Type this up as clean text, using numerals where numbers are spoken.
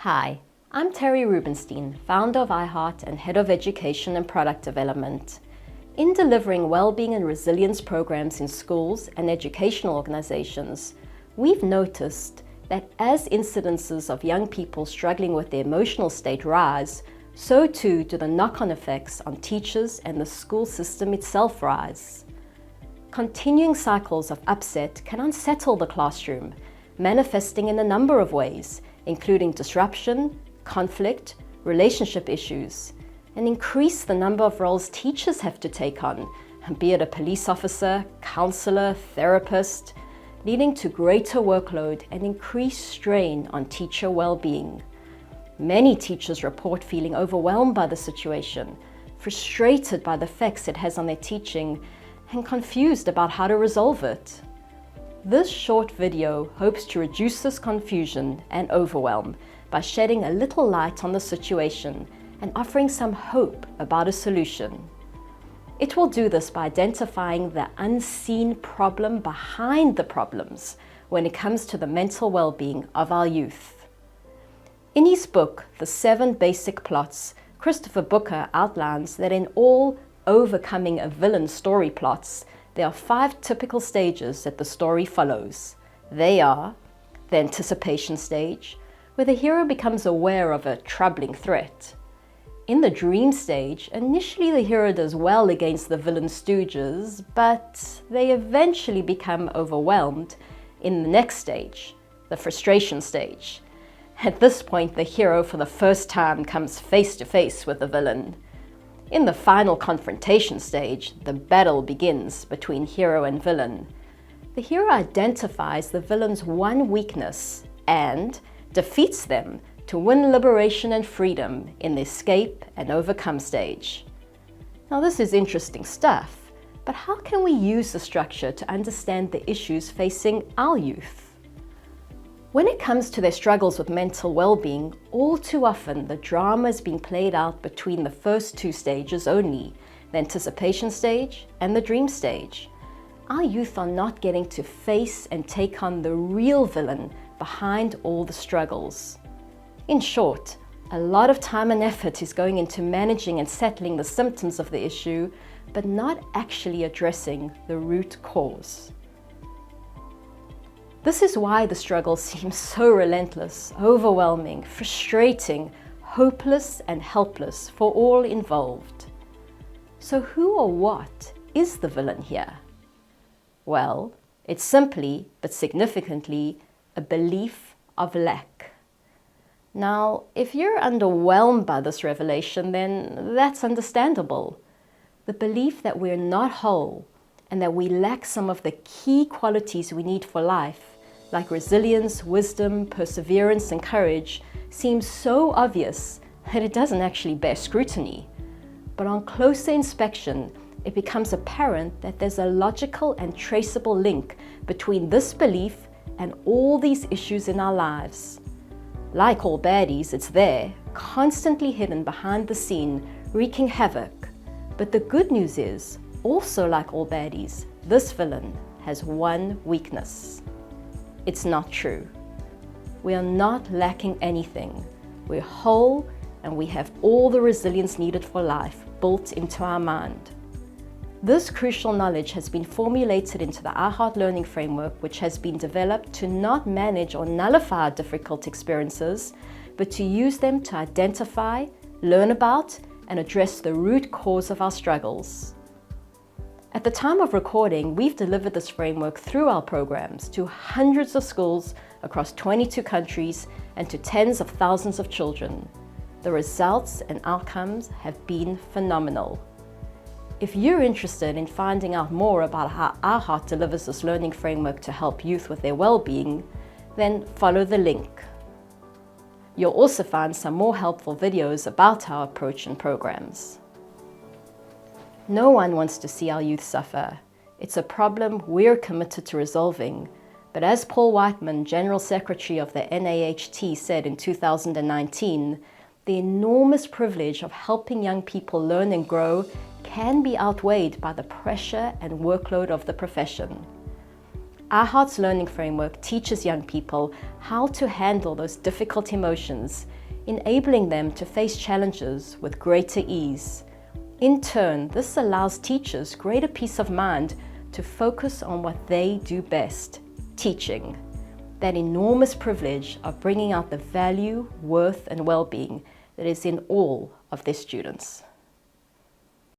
Hi, I'm Terry Rubenstein, founder of iHeart and Head of Education and Product Development. In delivering well-being and resilience programs in schools and educational organizations, we've noticed that as incidences of young people struggling with their emotional state rise, so too do the knock-on effects on teachers and the school system itself rise. Continuing cycles of upset can unsettle the classroom, manifesting in a number of ways, including disruption, conflict, relationship issues, and increase the number of roles teachers have to take on, be it a police officer, counselor, therapist, leading to greater workload and increased strain on teacher well-being. Many teachers report feeling overwhelmed by the situation, frustrated by the effects it has on their teaching, and confused about how to resolve it. This short video hopes to reduce this confusion and overwhelm by shedding a little light on the situation and offering some hope about a solution. It will do this by identifying the unseen problem behind the problems when it comes to the mental well-being of our youth. In his book, The 7 Basic Plots, Christopher Booker outlines that in all overcoming a villain story plots, there are 5 typical stages that the story follows. They are the anticipation stage, where the hero becomes aware of a troubling threat. In the dream stage, initially the hero does well against the villain stooges, but they eventually become overwhelmed in the next stage, the frustration stage. At this point, the hero for the first time comes face to face with the villain. In the final confrontation stage, the battle begins between hero and villain. The hero identifies the villain's one weakness and defeats them to win liberation and freedom in the escape and overcome stage. Now, this is interesting stuff, but how can we use the structure to understand the issues facing our youth? When it comes to their struggles with mental well-being, all too often the drama is being played out between the first 2 stages only, the anticipation stage and the dream stage. Our youth are not getting to face and take on the real villain behind all the struggles. In short, a lot of time and effort is going into managing and settling the symptoms of the issue, but not actually addressing the root cause. This is why the struggle seems so relentless, overwhelming, frustrating, hopeless, and helpless for all involved. So who or what is the villain here? Well, it's simply, but significantly, a belief of lack. Now, if you're underwhelmed by this revelation, then that's understandable. The belief that we're not whole and that we lack some of the key qualities we need for life, like resilience, wisdom, perseverance, and courage, seems so obvious that it doesn't actually bear scrutiny. But on closer inspection, it becomes apparent that there's a logical and traceable link between this belief and all these issues in our lives. Like all baddies, it's there, constantly hidden behind the scene, wreaking havoc. But the good news is, also like all baddies, this villain has one weakness. It's not true. We are not lacking anything. We're whole and we have all the resilience needed for life built into our mind. This crucial knowledge has been formulated into the iHeart Learning Framework, which has been developed to not manage or nullify our difficult experiences, but to use them to identify, learn about, and address the root cause of our struggles. At the time of recording, we've delivered this framework through our programs to hundreds of schools across 22 countries and to tens of thousands of children. The results and outcomes have been phenomenal. If you're interested in finding out more about how iHeart delivers this learning framework to help youth with their well-being, then follow the link. You'll also find some more helpful videos about our approach and programs. No one wants to see our youth suffer. It's a problem we're committed to resolving. But as Paul Whiteman, General Secretary of the NAHT, said in 2019, the enormous privilege of helping young people learn and grow can be outweighed by the pressure and workload of the profession. iHeart's learning framework teaches young people how to handle those difficult emotions, enabling them to face challenges with greater ease. In turn, this allows teachers greater peace of mind to focus on what they do best, teaching. That enormous privilege of bringing out the value, worth, and well-being that is in all of their students.